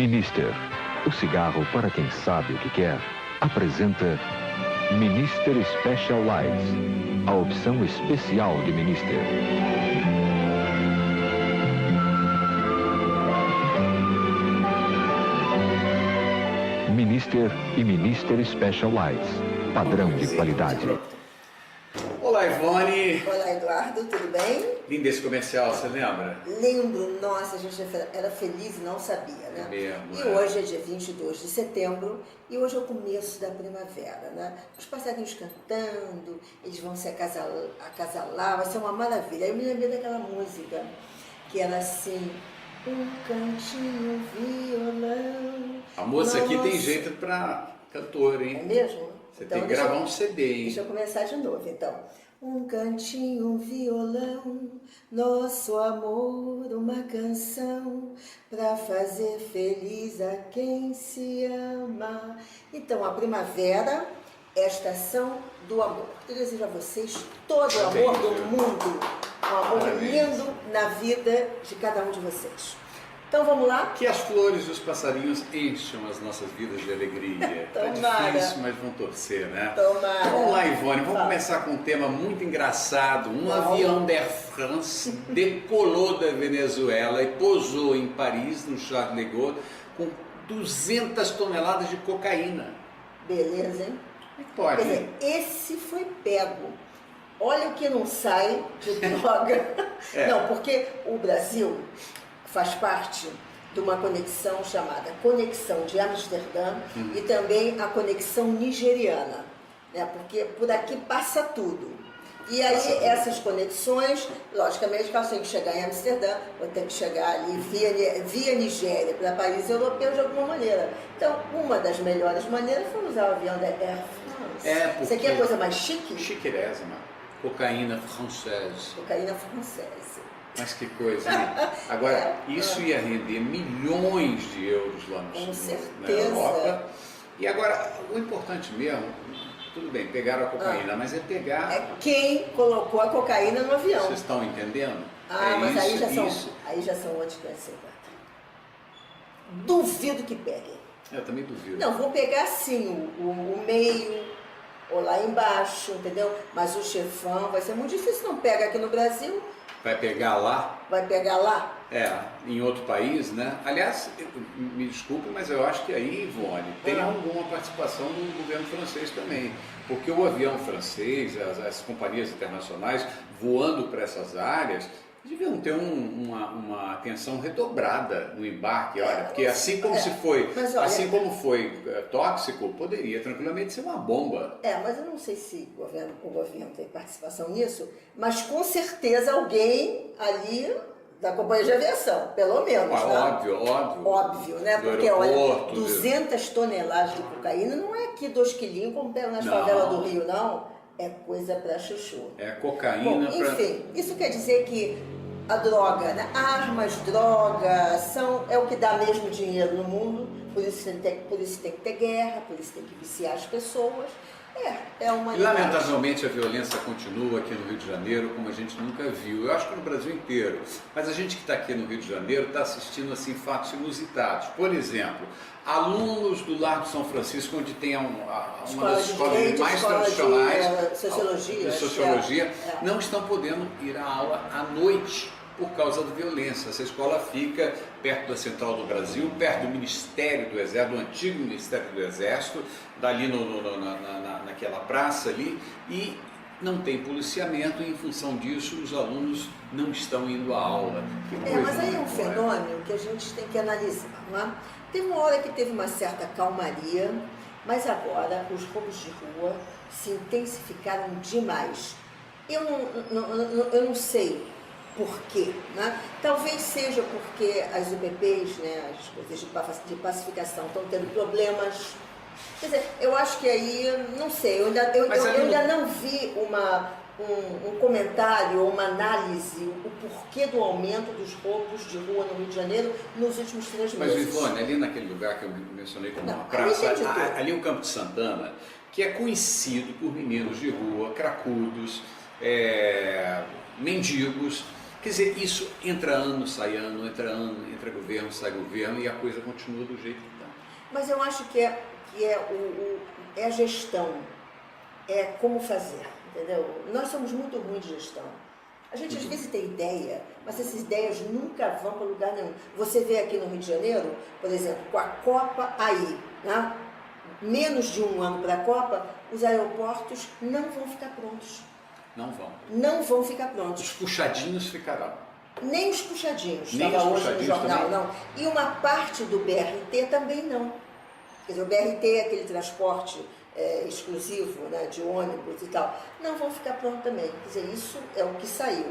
Minister, o cigarro para quem sabe o que quer, apresenta Minister Special Lights, a opção especial de Minister. Minister e Minister Special Lights, padrão de qualidade. Olá, Ivone. Olá, Eduardo, tudo bem? Lindo esse comercial, você lembra? Lembro, nossa, a gente era feliz e não sabia, né? É mesmo, e hoje é dia 22 de setembro e hoje é o começo da primavera, né? Os passarinhos cantando, eles vão se acasalar, vai ser uma maravilha. Aí eu me lembrei daquela música que era assim: um cantinho, violão. A moça aqui tem jeito pra cantor, hein? É mesmo? Você Então, tem que gravar um CD, hein? Deixa eu começar de novo, então. Um cantinho, um violão, nosso amor, uma canção, pra fazer feliz a quem se ama. Então, a primavera é a estação do amor. Eu desejo a vocês todo o amor do mundo, um amor lindo na vida de cada um de vocês. Então vamos lá? Que as flores e os passarinhos encham as nossas vidas de alegria. Tá Tomara. difícil, mas vão torcer, né? Tomara. Vamos lá, Ivone, vamos começar com um tema muito engraçado. Um avião da Air France decolou da Venezuela e pousou em Paris, no Charles de Gaulle, com 200 toneladas de cocaína. Beleza, hein? Como é que pode? Quer dizer, esse foi pego. Olha o que não sai de droga. Não, porque o Brasil faz parte de uma conexão chamada Conexão de Amsterdã e também a conexão nigeriana, né? Porque por aqui passa tudo. E aí essas conexões, logicamente, elas têm que chegar em Amsterdã, ou tem que chegar ali via Nigéria para países europeus de alguma maneira. Então, uma das melhores maneiras foi usar o avião da Air France. Isso aqui é a coisa mais chique? Chiquérrima. Cocaína francesa. Cocaína francesa. Mas que coisa, hein? Agora, isso ia render milhões de euros lá na Europa. E agora, o importante mesmo, tudo bem, pegaram a cocaína, mas é pegar... É quem colocou a cocaína no avião. Vocês estão entendendo? Mas aí já são outros 50. Duvido que peguem. Eu também duvido. Não, vou pegar sim o meio, ou lá embaixo, entendeu? Mas o chefão vai ser muito difícil, não pega aqui no Brasil. Vai pegar lá? Vai pegar lá? Em outro país, né? Aliás, me desculpe, mas eu acho que aí, Ivone, tem alguma participação do governo francês também. Porque o avião francês, as companhias internacionais voando para essas áreas, deviam ter uma atenção redobrada no embarque, porque assim como foi tóxico, poderia tranquilamente ser uma bomba. Mas eu não sei se o governo tem participação nisso, mas com certeza alguém ali da companhia de aviação, pelo menos, né? Óbvio, né? Porque, olha, 200 toneladas de cocaína não é aqui 2 quilinhos como pega nas favelas do Rio, não. É coisa pra chuchu. É cocaína. Bom, enfim, isso quer dizer que a droga, né? Armas, drogas, é o que dá mesmo dinheiro no mundo, por isso tem que ter guerra, por isso tem que viciar as pessoas. É uma... Lamentavelmente a violência continua aqui no Rio de Janeiro como a gente nunca viu. Eu acho que no Brasil inteiro. Mas a gente que está aqui no Rio de Janeiro está assistindo assim, fatos inusitados. Por exemplo, alunos do Largo São Francisco, onde tem uma das escolas mais tradicionais de sociologia, não estão podendo ir à aula à noite por causa da violência. Essa escola fica perto da Central do Brasil, perto do Ministério do Exército, do antigo Ministério do Exército, dali naquela praça ali, e não tem policiamento, e em função disso os alunos não estão indo à aula. Mas aí é um fenômeno que a gente tem que analisar, não é? Teve uma hora que teve uma certa calmaria, mas agora os roubos de rua se intensificaram demais. Eu não sei por quê, né? Talvez seja porque as UPPs, né, as coisas de pacificação, estão tendo problemas. Quer dizer, eu acho que aí, não sei, eu ainda não vi um comentário ou uma análise, o porquê do aumento dos roubos de rua no Rio de Janeiro nos últimos 3 meses. Mas, Ivone, ali naquele lugar que eu mencionei como uma praça, ali o Campo de Santana, que é conhecido por meninos de rua, cracudos, mendigos, Quer dizer, isso entra ano, sai ano, entra governo, sai governo e a coisa continua do jeito que está. Mas eu acho que é a gestão, é como fazer, entendeu? Nós somos muito ruins de gestão. A gente às vezes tem ideia, mas essas ideias nunca vão para lugar nenhum. Você vê aqui no Rio de Janeiro, por exemplo, com a Copa aí, né? Menos de um ano para a Copa, os aeroportos não vão ficar prontos. Não vão. Não vão ficar prontos. Os puxadinhos ficarão. Nem os puxadinhos, Nem estava os hoje no puxadinhos jornal, também? não. E uma parte do BRT também não. Quer dizer, o BRT é aquele transporte exclusivo, né, de ônibus e tal. Não vão ficar prontos também. Quer dizer, isso é o que saiu.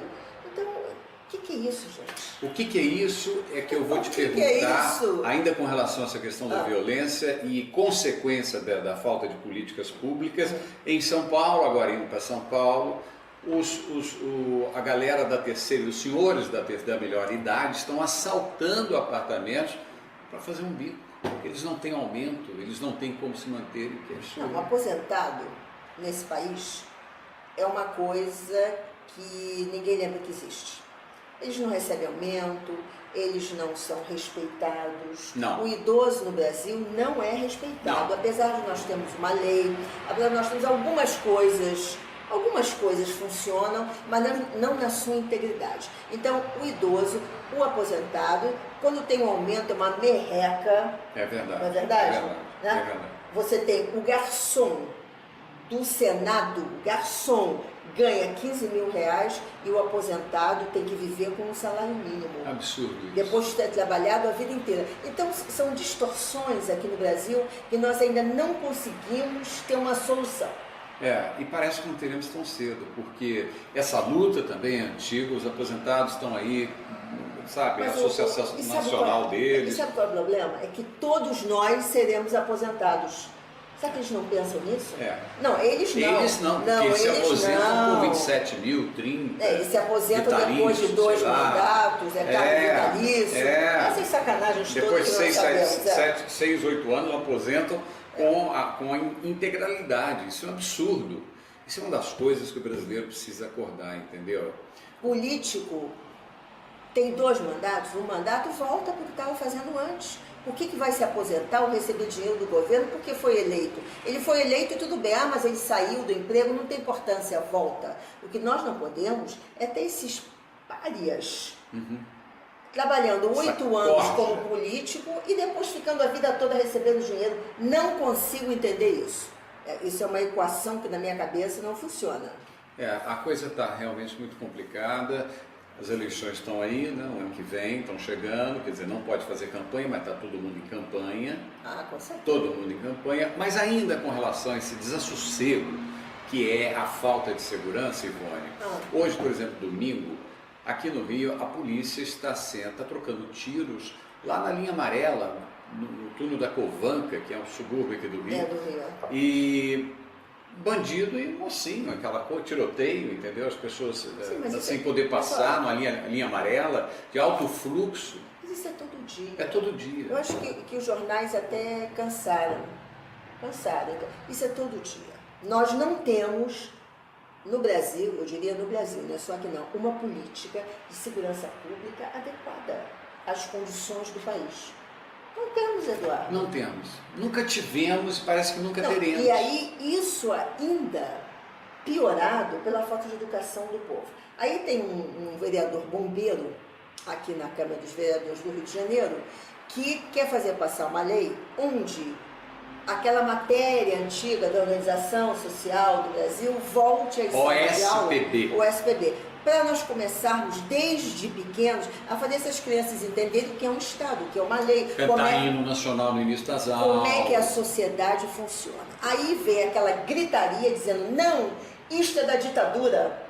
Então, o que é isso, gente? O que é isso é que eu vou te que perguntar, é isso? ainda com relação a essa questão da violência e consequência da falta de políticas públicas. Em São Paulo, agora indo para São Paulo, a galera da terceira, os senhores da melhor idade estão assaltando apartamentos para fazer um bico. Eles não têm aumento, eles não têm como se manterem. Não, aposentado nesse país é uma coisa que ninguém lembra que existe. Eles não recebem aumento, eles não são respeitados. Não. O idoso no Brasil não é respeitado, Não. apesar de nós termos uma lei, apesar de nós termos algumas coisas funcionam, mas não na sua integridade. Então, o idoso, o aposentado, quando tem um aumento, é uma merreca. É verdade. Não é verdade? É verdade. Né? É verdade. Você tem o garçom do Senado, o garçom ganha 15 mil reais e o aposentado tem que viver com um salário mínimo. Absurdo isso. Depois de ter trabalhado a vida inteira. Então, são distorções aqui no Brasil que nós ainda não conseguimos ter uma solução. E parece que não teremos tão cedo, porque essa luta também é antiga, os aposentados estão aí, sabe, a associação nacional deles. E sabe qual é o problema? É que todos nós seremos aposentados. Será que eles não pensam nisso? Não, eles não. Eles não, porque eles se aposentam por 27 mil, 30. Eles se aposentam depois de 2 mandatos, cargo vitalício. Essas sacanagens todas que nós sabemos. Depois de 6, 8 anos aposentam com a integralidade. Isso é um absurdo. Isso é uma das coisas que o brasileiro precisa acordar, entendeu? Político tem 2 mandatos, um mandato volta para o que estava fazendo antes. Por que vai se aposentar ou receber dinheiro do governo porque foi eleito? Ele foi eleito e tudo bem, mas ele saiu do emprego, não tem importância, volta. O que nós não podemos é ter esses párias trabalhando 8 anos como político e depois ficando a vida toda recebendo dinheiro. Não consigo entender isso. Isso é uma equação que na minha cabeça não funciona. A coisa está realmente muito complicada. As eleições estão aí, né, no ano que vem, estão chegando, quer dizer, não pode fazer campanha, mas está todo mundo em campanha. Com certeza. Todo mundo em campanha, mas ainda com relação a esse desassossego, que é a falta de segurança, Ivone. Hoje, por exemplo, domingo, aqui no Rio, a polícia está trocando tiros lá na linha amarela, no túnel da Covanca, que é um subúrbio aqui do Rio. Do Rio. E bandido e mocinho, aquela coisa, tiroteio, entendeu? As pessoas sem poder passar numa linha amarela, de alto fluxo. Mas isso é todo dia. É todo dia. Eu acho que os jornais até cansaram. Isso é todo dia. Nós não temos, no Brasil, eu diria no Brasil, não é só aqui não, uma política de segurança pública adequada às condições do país. Não temos, Eduardo. Não temos. Nunca tivemos e parece que nunca teremos. E aí, isso ainda piorado pela falta de educação do povo. Aí tem um vereador bombeiro, aqui na Câmara dos Vereadores do Rio de Janeiro, que quer fazer passar uma lei onde aquela matéria antiga da Organização Social do Brasil volte a OSPB. O SPB. Para nós começarmos desde pequenos a fazer essas crianças entenderem o que é um Estado, o que é uma lei. Cantar hino nacional no início das aulas. Como é que a sociedade funciona. Aí vem aquela gritaria dizendo, não, isto é da ditadura.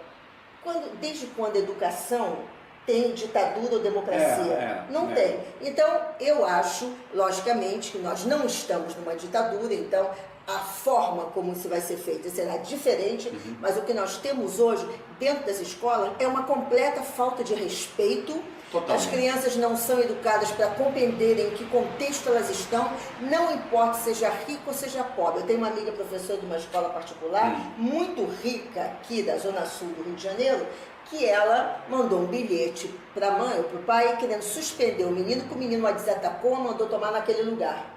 Desde quando a educação tem ditadura ou democracia? Não tem. Então, eu acho, logicamente, que nós não estamos numa ditadura, então a forma como isso vai ser feito será diferente, mas o que nós temos hoje dentro das escolas é uma completa falta de respeito. Totalmente. As crianças não são educadas para compreenderem em que contexto elas estão, não importa seja rico ou seja pobre. Eu tenho uma amiga professora de uma escola particular, muito rica aqui da Zona Sul do Rio de Janeiro, que ela mandou um bilhete para a mãe ou para o pai querendo suspender o menino, que o menino a desatacou, mandou tomar naquele lugar.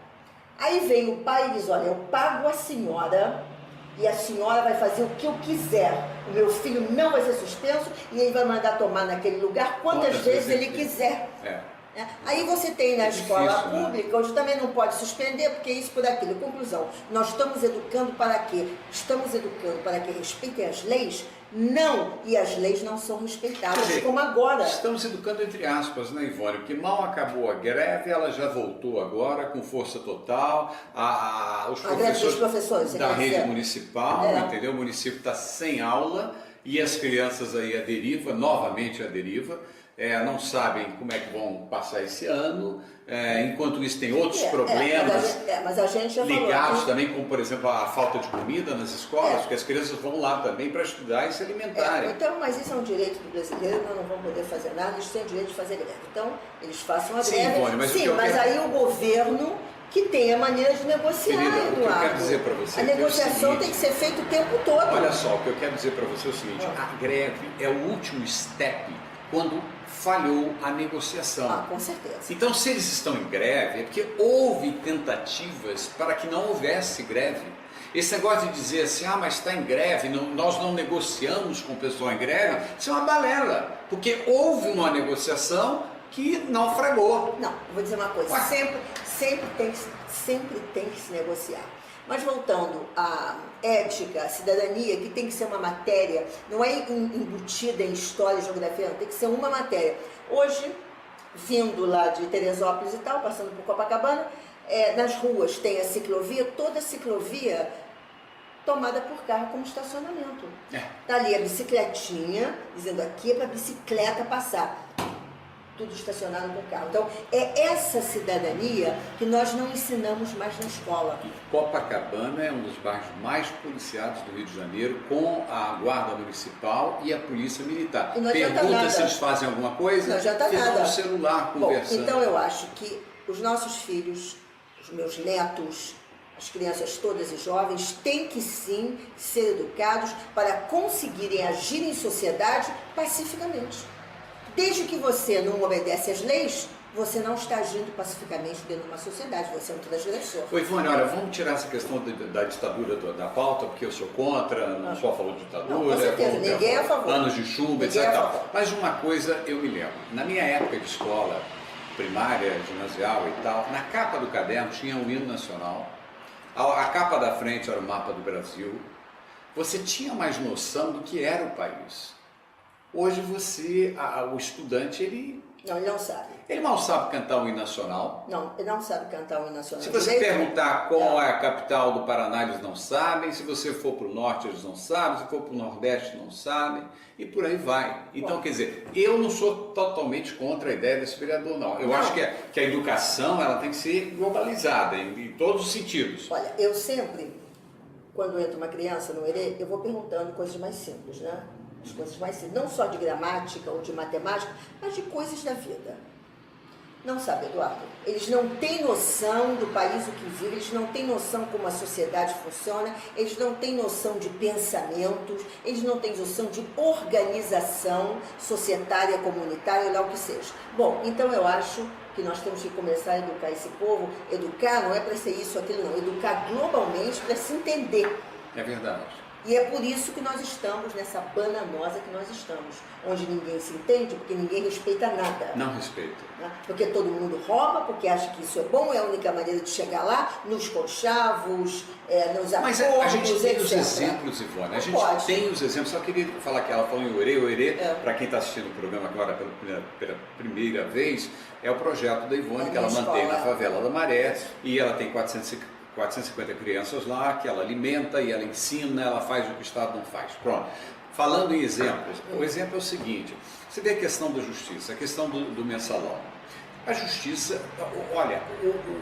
Aí vem o pai e diz, olha, eu pago a senhora e a senhora vai fazer o que eu quiser. O meu filho não vai ser suspenso e ele vai mandar tomar naquele lugar quantas vezes ele quiser. Aí você tem na escola pública, onde também não pode suspender, porque isso por aquilo. Conclusão, nós estamos educando para quê? Estamos educando para que respeitem as leis? Não, e as leis não são respeitadas, dizer, como agora. Estamos educando entre aspas, né, Ivone? Porque mal acabou a greve, ela já voltou agora com força total. Os professores da rede municipal, entendeu? O município está sem aula e as crianças aí à deriva, novamente à deriva. Não sabem como é que vão passar esse ano, enquanto isso tem outros problemas mas a gente já ligados falou, também, como por exemplo a falta de comida nas escolas, porque as crianças vão lá também para estudar e se alimentarem. Então, mas isso é um direito do brasileiro, nós não vamos poder fazer nada, eles têm o direito de fazer greve. Então, eles façam a greve. Ivone, mas aí o governo que tem a maneira de negociar, Querida, Eduardo. o que eu quero dizer para você a negociação tem que ser feita o tempo todo. Olha só, o que eu quero dizer para você é o seguinte, a greve é o último step quando falhou a negociação. Com certeza. Então, se eles estão em greve, é porque houve tentativas para que não houvesse greve. Esse negócio de dizer assim, mas está em greve, nós não negociamos com o pessoal em greve, isso é uma balela, porque houve uma negociação que naufragou. Não, eu vou dizer uma coisa, sempre tem que se negociar. Mas voltando à ética, à cidadania, que tem que ser uma matéria, não é embutida em história e geografia, não, tem que ser uma matéria. Hoje, vindo lá de Teresópolis e tal, passando por Copacabana, nas ruas tem a ciclovia, toda a ciclovia tomada por carro como estacionamento. Está ali a bicicletinha, dizendo aqui é para a bicicleta passar. Tudo estacionado com carro. Então, é essa cidadania que nós não ensinamos mais na escola. E Copacabana é um dos bairros mais policiados do Rio de Janeiro, com a Guarda Municipal e a Polícia Militar. Pergunta se eles fazem alguma coisa, não adianta ficam nada no celular conversando. Então, eu acho que os nossos filhos, os meus netos, as crianças todas e jovens têm que sim ser educados para conseguirem agir em sociedade pacificamente. Desde que você não obedece às leis, você não está agindo pacificamente dentro de uma sociedade, você é um transgressor. Ivone, olha, vamos tirar essa questão da ditadura da pauta, porque eu sou contra, não só falou de ditadura, não, com certeza, ninguém é a favor. Anos de chumbo, etc. Mas uma coisa eu me lembro, na minha época de escola primária, ginasial e tal, na capa do caderno tinha o hino nacional, a capa da frente era o mapa do Brasil, você tinha mais noção do que era o país. Hoje o estudante, ele não sabe. Ele mal sabe cantar o hino nacional. Não, ele não sabe cantar o hino nacional. Se você perguntar qual é a capital do Paraná, eles não sabem. Se você for para o norte, eles não sabem. Se for para o nordeste, não sabem. E por aí vai. Então, quer dizer, eu não sou totalmente contra a ideia desse vereador, não. Eu acho que a educação ela tem que ser globalizada em todos os sentidos. Olha, eu sempre, quando entra uma criança no ERE, eu vou perguntando coisas mais simples, né? As coisas mais simples, não só de gramática ou de matemática, mas de coisas da vida. Não sabe, Eduardo? Eles não têm noção do país o que vive, eles não têm noção como a sociedade funciona, eles não têm noção de pensamentos, eles não têm noção de organização societária, comunitária, ou lá o que seja. Bom, então eu acho que nós temos que começar a educar esse povo. Educar não é para ser isso ou aquilo, não. Educar globalmente para se entender. É verdade. E é por isso que nós estamos nessa bananosa que nós estamos, onde ninguém se entende, porque ninguém respeita nada. Não respeita. Porque todo mundo rouba, porque acha que isso é bom, é a única maneira de chegar lá, nos conchavos, nos acordos, mas a gente tem os exemplos, Ivone, a gente tem os exemplos, só queria falar que ela falou em Oerê, para quem está assistindo o programa agora pela primeira vez, é o projeto da Ivone, que ela mantém na favela da Maré, e ela tem 450 crianças lá, que ela alimenta e ela ensina, ela faz o que o Estado não faz. Pronto. Falando em exemplos, o exemplo é o seguinte, você vê a questão da justiça, a questão do mensalão. A justiça, olha,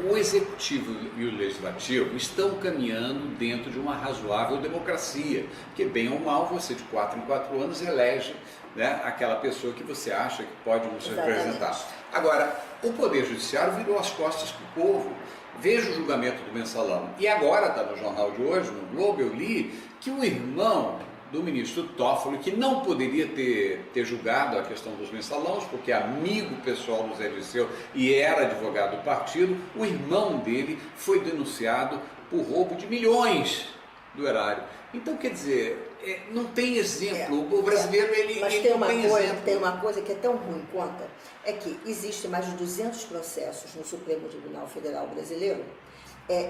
o executivo e o legislativo estão caminhando dentro de uma razoável democracia, porque bem ou mal você de 4 em 4 anos elege, né, aquela pessoa que você acha que pode nos representar. Agora, o Poder Judiciário virou as costas para o povo. Veja o julgamento do Mensalão. E agora está no jornal de hoje, no Globo, eu li que o irmão do ministro Toffoli, que não poderia ter julgado a questão dos mensalões, porque é amigo pessoal do Zé Dirceu e era advogado do partido, o irmão dele foi denunciado por roubo de milhões do erário. Então, quer dizer, não tem exemplo. O brasileiro, ele não tem exemplo. Tem uma coisa que é tão ruim quanto, é que existem mais de 200 processos no Supremo Tribunal Federal Brasileiro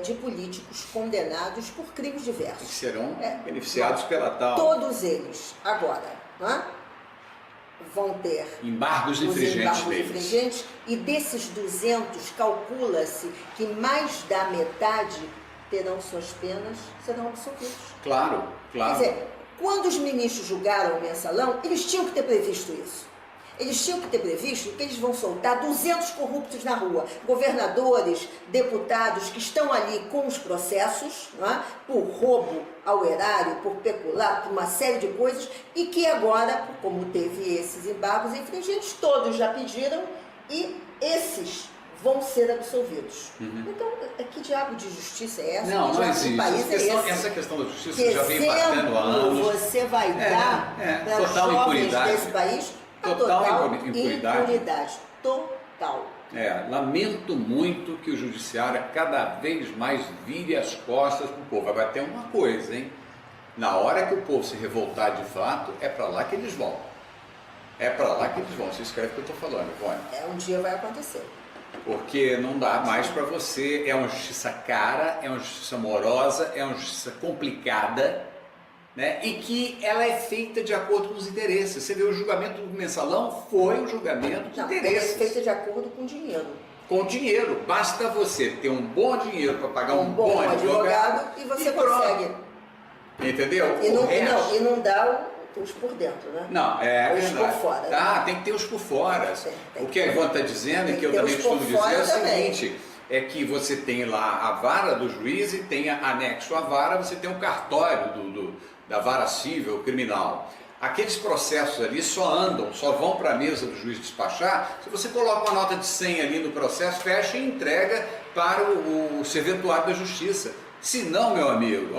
de políticos condenados por crimes diversos. Que serão beneficiados pela tal. Todos eles, agora, vão ter embargos infringentes e desses 200, calcula-se que mais da metade terão suas penas, serão absolvidos. Claro. Quer dizer, quando os ministros julgaram o Mensalão, eles tinham que ter previsto isso. Eles tinham que ter previsto que eles vão soltar 200 corruptos na rua, governadores, deputados que estão ali com os processos, por roubo ao erário, por pecular, por uma série de coisas, e que agora, como teve esses embargos infringentes, todos já pediram e esses vão ser absolvidos. Então, que diabo de justiça é essa? Não existe. Essa questão da justiça já vem batendo há anos. Você vai dar para os jovens desse país? Total impunidade. Total. Lamento muito que o judiciário cada vez mais vire as costas para o povo. Agora tem uma coisa, hein? Na hora que o povo se revoltar de fato, é para lá que eles vão. Você escreve o que eu estou falando, Ivone. Um dia vai acontecer. Porque não dá mais para você, é uma justiça cara, é uma justiça morosa, é uma justiça complicada, né? E que ela é feita de acordo com os interesses. Você vê, o julgamento do Mensalão foi um julgamento de interesses. É feita de acordo com dinheiro. Com dinheiro. Basta você ter um bom dinheiro para pagar um bom advogado e você consegue. Entendeu? E não dá os por dentro, né? Não, os por fora. Tem que ter os por fora. O que a Ivone está dizendo, e que eu também costumo dizer, é o seguinte, é que você tem lá a vara do juiz e tem anexo à vara, você tem um cartório da vara civil criminal. Aqueles processos ali só vão para a mesa do juiz despachar se você coloca uma nota de 100 ali no processo, fecha e entrega para o serventuário da justiça. Se não, meu amigo,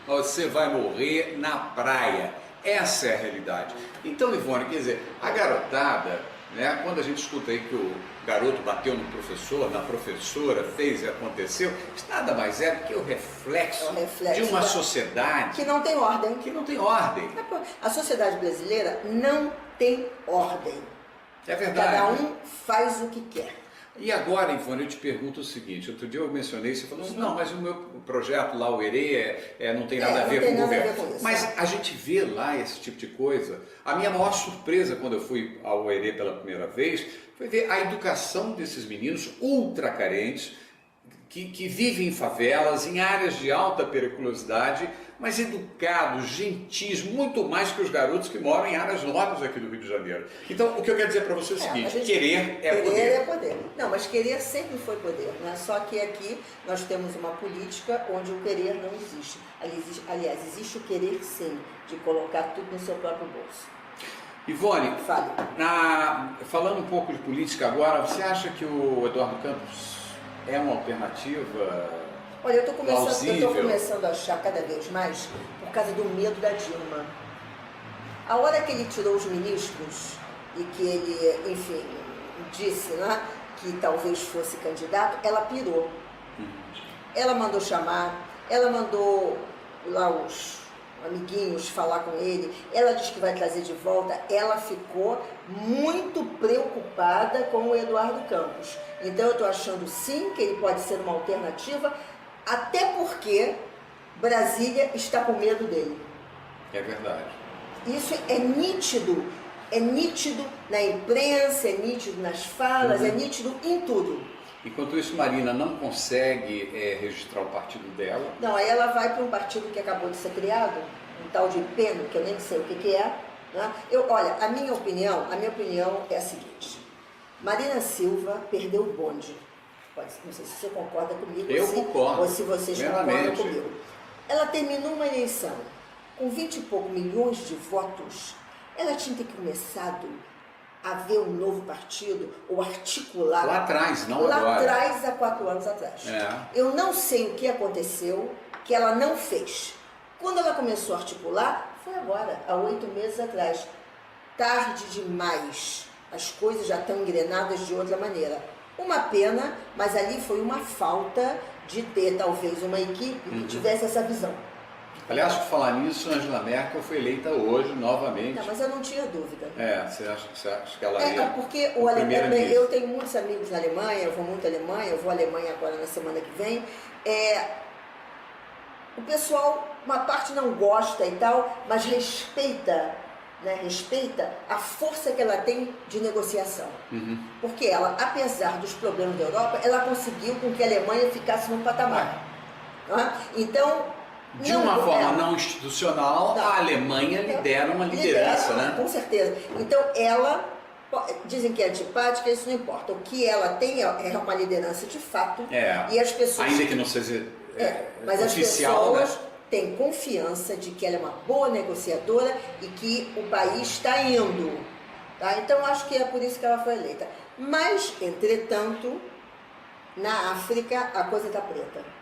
você vai morrer na praia. Essa é a realidade. Então, Ivone, quer dizer, a garotada, né, quando a gente escuta aí que o garoto bateu no professor, na professora, fez e aconteceu, isso nada mais é do que o reflexo de uma sociedade que não tem ordem. A sociedade brasileira não tem ordem. É verdade. Cada um faz o que quer. E agora, Ivone, eu te pergunto o seguinte, outro dia eu mencionei, você falou assim, não, mas o meu projeto lá, o ERE, não tem nada a ver com o governo. Mas a gente vê lá esse tipo de coisa. A minha maior surpresa quando eu fui ao ERE pela primeira vez, foi ver a educação desses meninos ultra carentes, que vivem em favelas, em áreas de alta periculosidade, mas educados, gentis, muito mais que os garotos que moram em áreas nobres aqui do Rio de Janeiro. Então, o que eu quero dizer para você é o seguinte, querer é poder. Querer é poder. Não, mas querer sempre foi poder, né? Só que aqui nós temos uma política onde o querer não existe. Aliás, existe o querer sim, de colocar tudo no seu próprio bolso. Ivone, falando um pouco de política agora, você acha que o Eduardo Campos é uma alternativa? Olha, eu estou começando a achar cada vez mais por causa do medo da Dilma. A hora que ele tirou os ministros e que ele, enfim, disse que talvez fosse candidato, ela pirou. Ela mandou chamar, ela mandou lá os amiguinhos falar com ele, ela disse que vai trazer de volta, ela ficou muito preocupada com o Eduardo Campos. Então eu estou achando sim que ele pode ser uma alternativa, até porque Brasília está com medo dele. É verdade. Isso é nítido na imprensa, é nítido nas falas, é nítido em tudo. Enquanto isso, Marina não consegue registrar o partido dela. Não, aí ela vai para um partido que acabou de ser criado, um tal de PEN, que eu nem sei o que é. Né? Olha, a minha opinião é a seguinte. Marina Silva perdeu o bonde. Não sei se você concorda comigo. Eu concordo. Ou se vocês concordam comigo. Ela terminou uma eleição com 20 e poucos milhões de votos. Ela tinha que ter começado a ver um novo partido, ou articular. Lá atrás, não lá agora. Lá atrás, há 4 anos atrás. Eu não sei o que aconteceu, que ela não fez. Quando ela começou a articular, foi agora, há 8 meses atrás. Tarde demais. As coisas já estão engrenadas de outra maneira. Uma pena, mas ali foi uma falta de ter, talvez, uma equipe que tivesse essa visão. Aliás, por falar nisso, Angela Merkel foi eleita hoje, novamente. Não, mas eu não tinha dúvida. Você acha que ela ia... Porque eu tenho muitos amigos na Alemanha, eu vou muito à Alemanha, eu vou à Alemanha agora na semana que vem. O pessoal, uma parte não gosta e tal, mas respeita, né, respeita a força que ela tem de negociação. Porque ela, apesar dos problemas da Europa, ela conseguiu com que a Alemanha ficasse no patamar. Então... De uma forma não institucional, a Alemanha lidera uma liderança, né? Com certeza. Então, ela, dizem que é antipática, isso não importa. O que ela tem é uma liderança de fato. E as pessoas... Ainda que não seja mas oficial, as pessoas têm confiança de que ela é uma boa negociadora e que o país está indo. Tá? Então, acho que é por isso que ela foi eleita. Mas, entretanto, na África, a coisa está preta.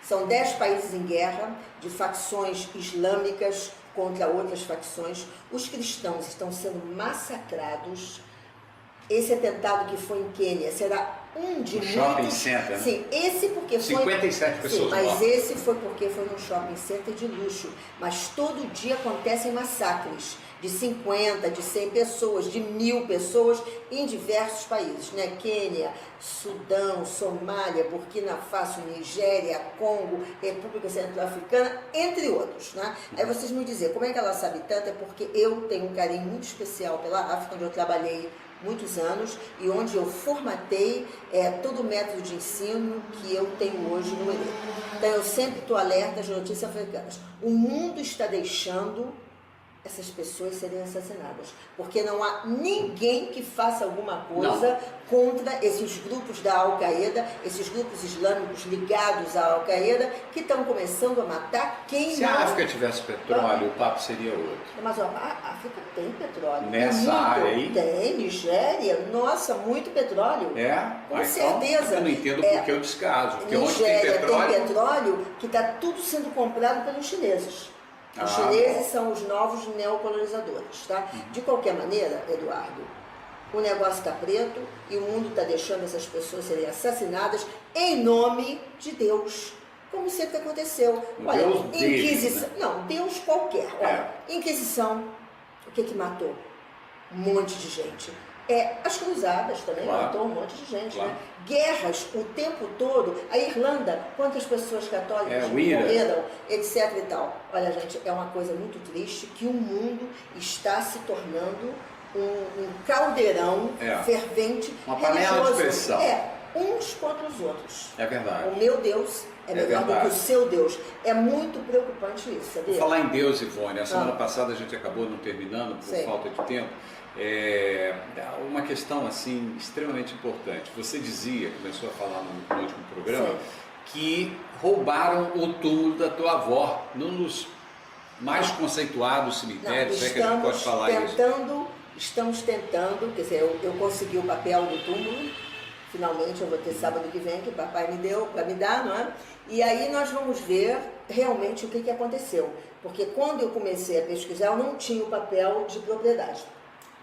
São 10 países em guerra, de facções islâmicas contra outras facções. Os cristãos estão sendo massacrados. Esse atentado que foi em Quênia será um de muitos... shopping center. Sim, esse porque foi... 57 pessoas mas mortas. Esse foi porque foi num shopping center de luxo. Mas todo dia acontecem massacres de 50, de 100 pessoas, de 1000 pessoas em diversos países, né? Quênia, Sudão, Somália, Burkina Faso, Nigéria, Congo, República Centro-Africana, entre outros, né? Aí vocês me dizem, como é que ela sabe tanto? É porque eu tenho um carinho muito especial pela África, onde eu trabalhei muitos anos e onde eu formatei todo o método de ensino que eu tenho hoje no ENEM. Então eu sempre estou alerta às notícias africanas. O mundo está deixando essas pessoas serem assassinadas, porque não há ninguém que faça alguma coisa contra esses grupos da Al-Qaeda, esses grupos islâmicos ligados à Al-Qaeda, que estão começando a matar quem Se a África tivesse petróleo, o papo seria outro. Mas a África tem petróleo. Nessa área aí? Tem, Nigéria, nossa, muito petróleo. Com certeza. Então, eu não entendo por que eu descaso. Porque Nigéria tem petróleo que está tudo sendo comprado pelos chineses. Os chineses são os novos neocolonizadores, tá? De qualquer maneira, Eduardo, o negócio está preto e o mundo está deixando essas pessoas serem assassinadas em nome de Deus, como sempre aconteceu. Olha, Deus Inquisição, deles, né? Não, Deus qualquer. Olha, Inquisição, o que matou? Um monte de gente. As cruzadas também matou um monte de gente, né? Guerras o tempo todo. A Irlanda, quantas pessoas católicas morreram, etc e tal. Olha, gente, é uma coisa muito triste que o mundo está se tornando um caldeirão fervente, uma panela de pressão. Uns contra os outros. É verdade. O meu Deus é melhor do que o seu Deus. É muito preocupante isso, sabia? Vou falar em Deus, Ivone. A semana passada a gente acabou não terminando por falta de tempo. Uma questão assim extremamente importante. Você dizia, começou a falar no último programa, que roubaram o túmulo da tua avó num dos mais conceituados cemitérios. Não, é que a gente pode falar estamos tentando, quer dizer, eu consegui o papel do túmulo, finalmente eu vou ter sábado que vem, que o papai me deu para me dar, não é? E aí nós vamos ver realmente o que aconteceu, porque quando eu comecei a pesquisar eu não tinha o papel de propriedade.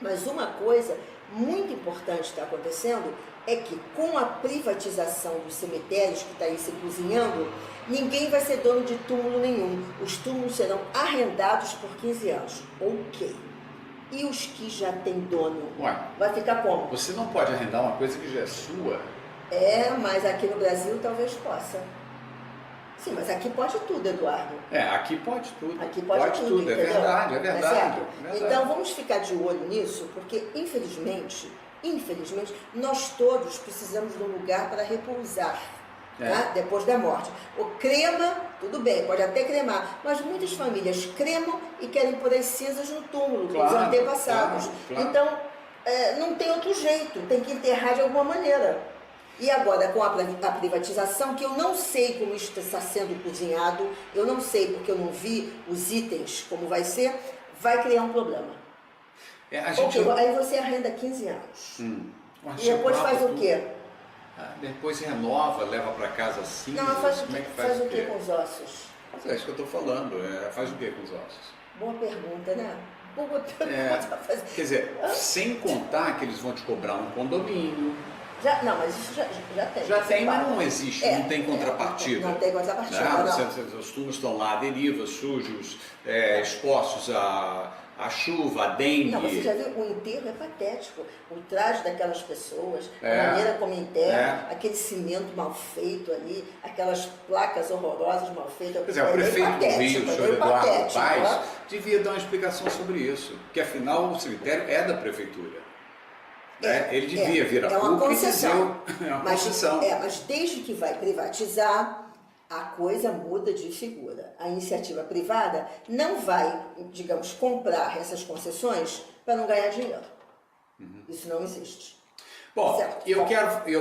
Mas uma coisa muito importante está acontecendo é que com a privatização dos cemitérios que está aí se cozinhando, ninguém vai ser dono de túmulo nenhum. Os túmulos serão arrendados por 15 anos. Ok. E os que já têm dono? Vai ficar como? Você não pode arrendar uma coisa que já é sua. Mas aqui no Brasil talvez possa. Sim, mas aqui pode tudo, Eduardo. Aqui pode tudo. Aqui pode tudo, é verdade, é verdade. Certo? Então vamos ficar de olho nisso, porque infelizmente, nós todos precisamos de um lugar para repousar. Tá? Depois da morte. O crema, tudo bem, pode até cremar, mas muitas famílias cremam e querem pôr as cinzas no túmulo dos antepassados. Então, não tem outro jeito, tem que enterrar de alguma maneira. E agora, com a privatização, que eu não sei como isso está sendo cozinhado, eu não sei porque eu não vi os itens como vai ser, vai criar um problema. Aí você arrenda 15 anos. E depois faz o quê? Depois renova, leva para casa assim. Não, faz o quê com os ossos? É isso que eu estou falando. Faz o quê com os ossos? Boa pergunta, né? Boa pergunta. Quer dizer, sem contar que eles vão te cobrar um condomínio. Não, mas isso já tem. Já tem, mas não existe, não tem contrapartida. Não tem contrapartida, não. Os túmulos estão lá, derivas, sujos, expostos à chuva, à dengue. Não, você já viu, o enterro é patético. O traje daquelas pessoas, a maneira como enterra, aquele cimento mal feito ali, aquelas placas horrorosas mal feitas. Pois o prefeito do Rio, o senhor Eduardo Paes, devia dar uma explicação sobre isso, porque afinal o cemitério é da prefeitura. Ele devia vir a público e dizer... É uma concessão. Mas desde que vai privatizar, a coisa muda de figura. A iniciativa privada não vai, digamos, comprar essas concessões para não ganhar dinheiro. Isso não existe. Bom, eu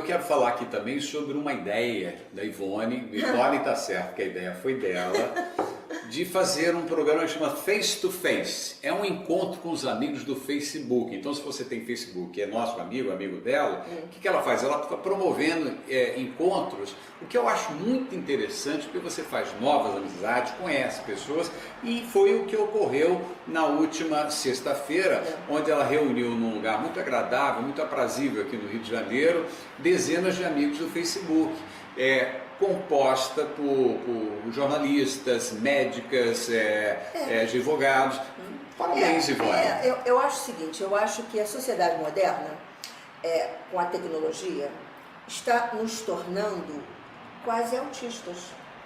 quero falar aqui também sobre uma ideia da Ivone. Ivone está certo que a ideia foi dela, de fazer um programa que chama Face to Face. É um encontro com os amigos do Facebook. Então, se você tem Facebook, é nosso amigo dela, o que ela faz? Ela está promovendo encontros, o que eu acho muito interessante, porque você faz novas amizades, conhece pessoas, e foi o que ocorreu na última sexta-feira, onde ela reuniu num lugar muito agradável, muito aprazível aqui no Rio de Janeiro, dezenas de amigos do Facebook. Composta por jornalistas, médicas, advogados. Parabéns, Ivone. Eu acho o seguinte, eu acho que a sociedade moderna, com a tecnologia, está nos tornando quase autistas.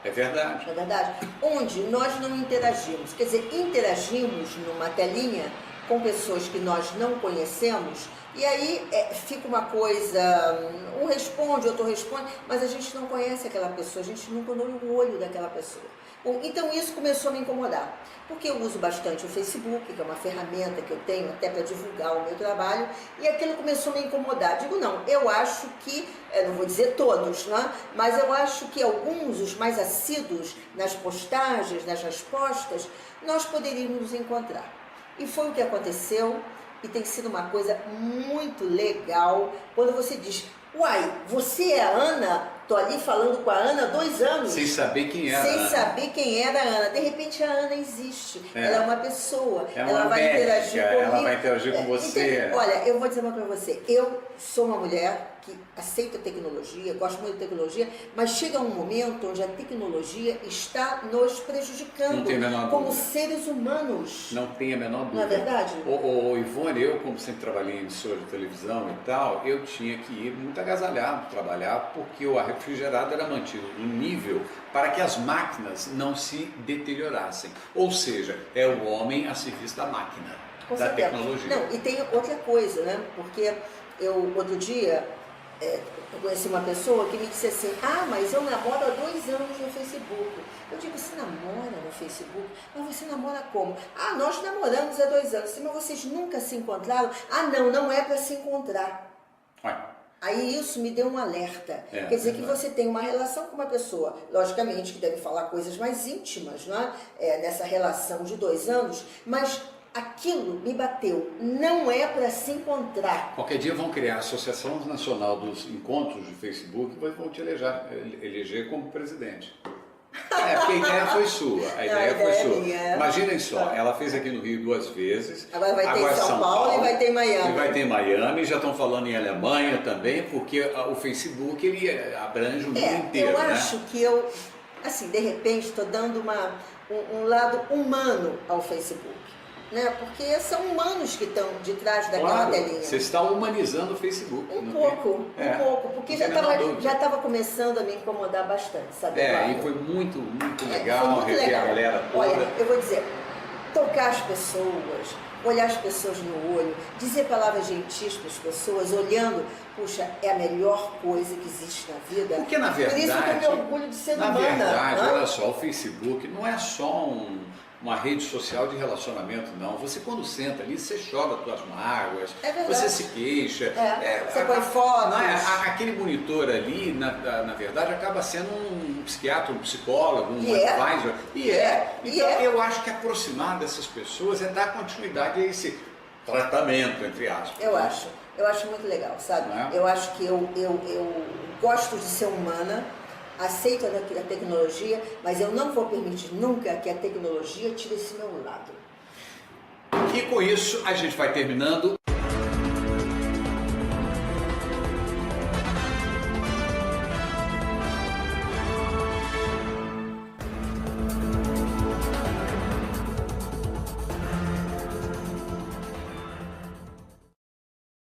É verdade. Não é verdade? Onde nós não interagimos, quer dizer, interagimos numa telinha com pessoas que nós não conhecemos, e aí fica uma coisa, um responde, outro responde, mas a gente não conhece aquela pessoa, a gente nunca olhou o olho daquela pessoa. Bom, então isso começou a me incomodar, porque eu uso bastante o Facebook, que é uma ferramenta que eu tenho até para divulgar o meu trabalho, e aquilo começou a me incomodar. Digo, não, eu acho que, não vou dizer todos, né? Mas eu acho que alguns, os mais assíduos nas postagens, nas respostas, nós poderíamos nos encontrar. E foi o que aconteceu, e tem sido uma coisa muito legal, quando você diz, uai, você é a Ana? Tô ali falando com a Ana há 2 anos. Sem saber quem era. Sem saber quem era a Ana. De repente a Ana existe. Ela é uma pessoa. Ela vai interagir comigo. Ela vai interagir com você. Então, olha, eu vou dizer uma coisa para você. Eu sou uma mulher que aceita tecnologia, gosto muito de tecnologia, mas chega um momento onde a tecnologia está nos prejudicando. Não tem a menor como dúvida. Seres humanos. Não tem a menor dúvida. Não é verdade? Ivone, eu como sempre trabalhei em emissora de televisão e tal, eu tinha que ir muito agasalhado trabalhar, porque o ar refrigerado era mantido em nível para que as máquinas não se deteriorassem. Ou seja, é o homem a serviço da máquina, da tecnologia. Não, e tem outra coisa, né? Porque eu, outro dia, eu conheci uma pessoa que me disse assim, mas eu namoro há 2 anos no Facebook. Eu digo, você namora no Facebook? Mas você namora como? Nós namoramos há 2 anos. Mas vocês nunca se encontraram? Não é para se encontrar. Aí isso me deu um alerta. Quer dizer que você tem uma relação com uma pessoa, logicamente que deve falar coisas mais íntimas, não é? Nessa relação de 2 anos, mas aquilo me bateu. Não é para se encontrar. Qualquer dia vão criar a Associação Nacional dos Encontros de Facebook e vão te eleger como presidente. Porque a ideia foi sua. A ideia foi sua. Minha. Imaginem só, ela fez aqui no Rio 2 vezes. Agora vai ter em São Paulo e vai ter em Miami. E vai ter em Miami, já estão falando em Alemanha também, porque o Facebook ele abrange o mundo inteiro. Eu acho que assim, de repente, estou dando um lado humano ao Facebook. Né? Porque são humanos que estão de trás daquela telinha. Você está humanizando o Facebook. Um pouco, porque já estava começando a me incomodar bastante, sabe? E foi muito legal rever a galera toda. Olha, eu vou dizer, tocar as pessoas, olhar as pessoas no olho, dizer palavras gentis para as pessoas, olhando, puxa, é a melhor coisa que existe na vida. Porque na verdade, por isso que eu me orgulho de ser humana. Na verdade, olha só, o Facebook não é só uma rede social de relacionamento, não. Você quando senta ali, você chora as tuas mágoas, você se queixa. Você põe fotos. Aquele monitor ali, na verdade, acaba sendo um psiquiatra, um psicólogo, um advisor. Então eu acho que aproximar dessas pessoas é dar continuidade a esse tratamento, entre aspas. Eu acho muito legal, sabe? Eu acho que eu gosto de ser humana, aceito a tecnologia, mas eu não vou permitir nunca que a tecnologia tire esse meu lado. E com isso a gente vai terminando.